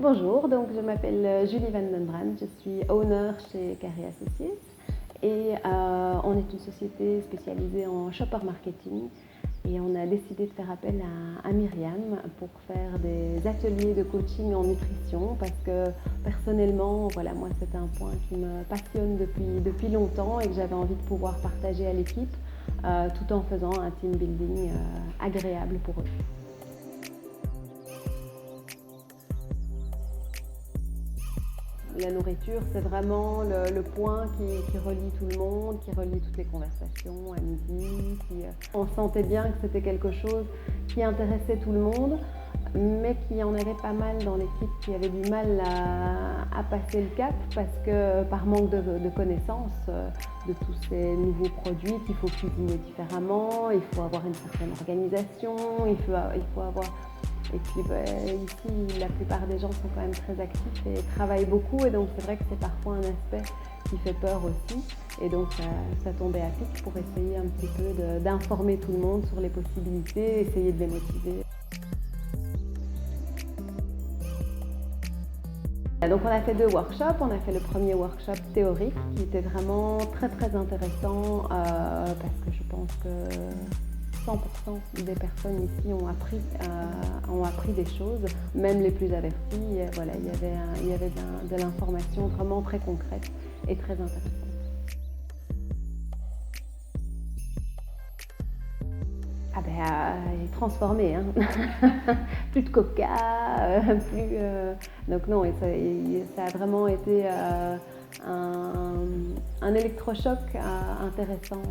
Bonjour, donc je m'appelle Julie Van den Brand, je suis owner chez Carré Associates et on est une société spécialisée en shopper marketing et on a décidé de faire appel à Myriam pour faire des ateliers de coaching en nutrition parce que personnellement, voilà, moi c'est un point qui me passionne depuis longtemps et que j'avais envie de pouvoir partager à l'équipe tout en faisant un team building agréable pour eux. La nourriture, c'est vraiment le point qui relie tout le monde, qui relie toutes les conversations à midi. On sentait bien que c'était quelque chose qui intéressait tout le monde, mais qu'il y en avait pas mal dans l'équipe qui avaient du mal à passer le cap parce que par manque de connaissances de tous ces nouveaux produits qu'il faut cuisiner différemment, il faut avoir une certaine organisation, il faut avoir... Et puis ici, la plupart des gens sont quand même très actifs et travaillent beaucoup et donc c'est vrai que c'est parfois un aspect qui fait peur aussi. Et donc ça tombait à pic pour essayer un petit peu d'informer tout le monde sur les possibilités, essayer de les motiver. Donc on a fait 2 workshops. On a fait le premier workshop théorique qui était vraiment très intéressant parce que je pense que 100% des personnes ici ont appris des choses, même les plus avertis. Voilà, il y avait de l'information vraiment très concrète et très intéressante. Ah ben, transformé, hein. Plus de coca, donc non, ça a vraiment été un électrochoc intéressant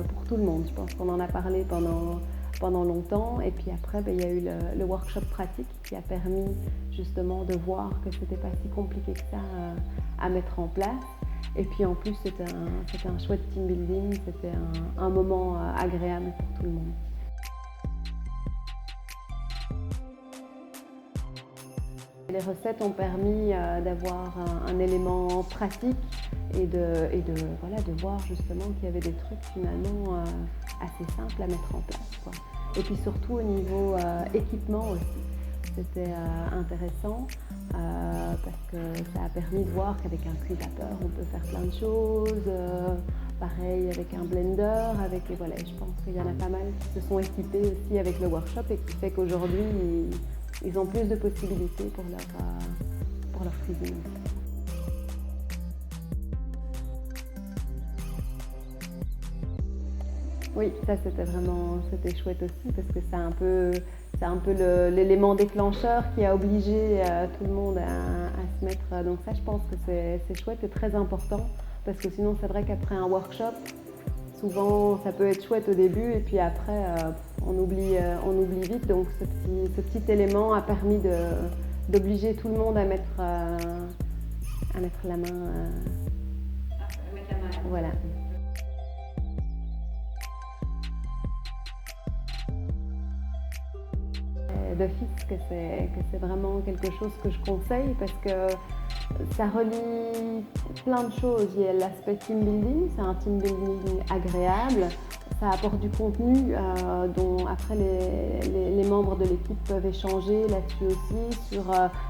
pour tout le monde. Je pense qu'on en a parlé pendant longtemps et puis après il y a eu le workshop pratique qui a permis justement de voir que c'était pas si compliqué que ça à mettre en place. Et puis en plus c'était un chouette team building, c'était un moment agréable pour tout le monde. Les recettes ont permis d'avoir un élément pratique et de voir justement qu'il y avait des trucs finalement assez simples à mettre en place, quoi. Et puis surtout au niveau équipement aussi, c'était intéressant parce que ça a permis de voir qu'avec un cuisapeur on peut faire plein de choses, pareil avec un blender, et voilà, je pense qu'il y en a pas mal qui se sont équipés aussi avec le workshop et qui fait qu'aujourd'hui ils ont plus de possibilités pour leur cuisine. Oui, ça c'était chouette aussi parce que c'est un peu l'élément déclencheur qui a obligé tout le monde à se mettre. Donc ça, je pense que c'est chouette et très important parce que sinon c'est vrai qu'après un workshop, souvent ça peut être chouette au début et puis après on oublie vite. Donc ce petit élément a permis d'obliger tout le monde à mettre la main. Voilà. D'office que c'est vraiment quelque chose que je conseille parce que ça relie plein de choses. Il y a l'aspect team building, c'est un team building agréable, ça apporte du contenu dont après les membres de l'équipe peuvent échanger là-dessus aussi sur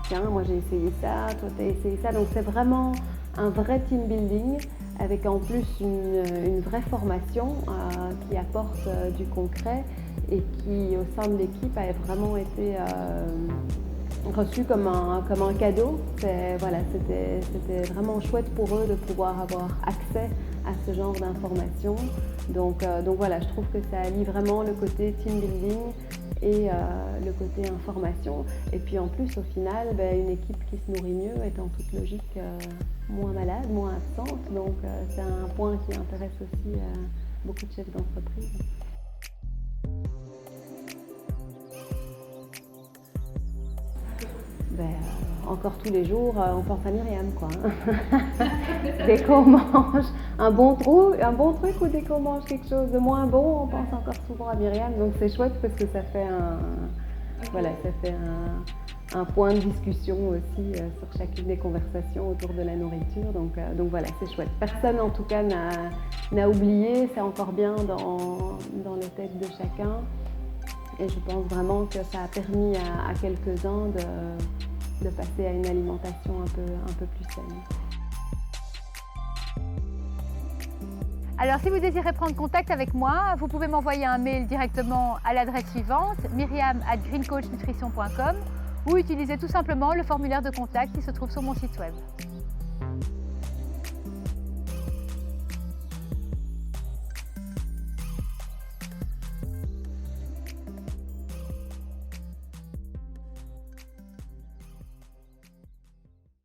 tiens, moi j'ai essayé ça, toi t'as essayé ça. Donc c'est vraiment un vrai team building avec en plus une vraie formation qui apporte du concret et qui au sein de l'équipe a vraiment été reçu comme un cadeau. C'était vraiment chouette pour eux de pouvoir avoir accès à ce genre d'informations. Donc voilà, je trouve que ça allie vraiment le côté team building et le côté information. Et puis en plus, au final, une équipe qui se nourrit mieux est en toute logique moins malade, moins absente. Donc c'est un point qui intéresse aussi beaucoup de chefs d'entreprise. Encore tous les jours, on pense à Myriam, quoi. Dès qu'on mange un bon truc ou dès qu'on mange quelque chose de moins bon, on pense encore souvent à Myriam. Donc c'est chouette parce que ça fait un point de discussion aussi sur chacune des conversations autour de la nourriture. Donc voilà, c'est chouette. Personne en tout cas n'a oublié, c'est encore bien dans les têtes de chacun. Et je pense vraiment que ça a permis à quelques-uns de passer à une alimentation un peu plus saine. Alors si vous désirez prendre contact avec moi, vous pouvez m'envoyer un mail directement à l'adresse suivante, myriam@greencoachnutrition.com, ou utiliser tout simplement le formulaire de contact qui se trouve sur mon site web.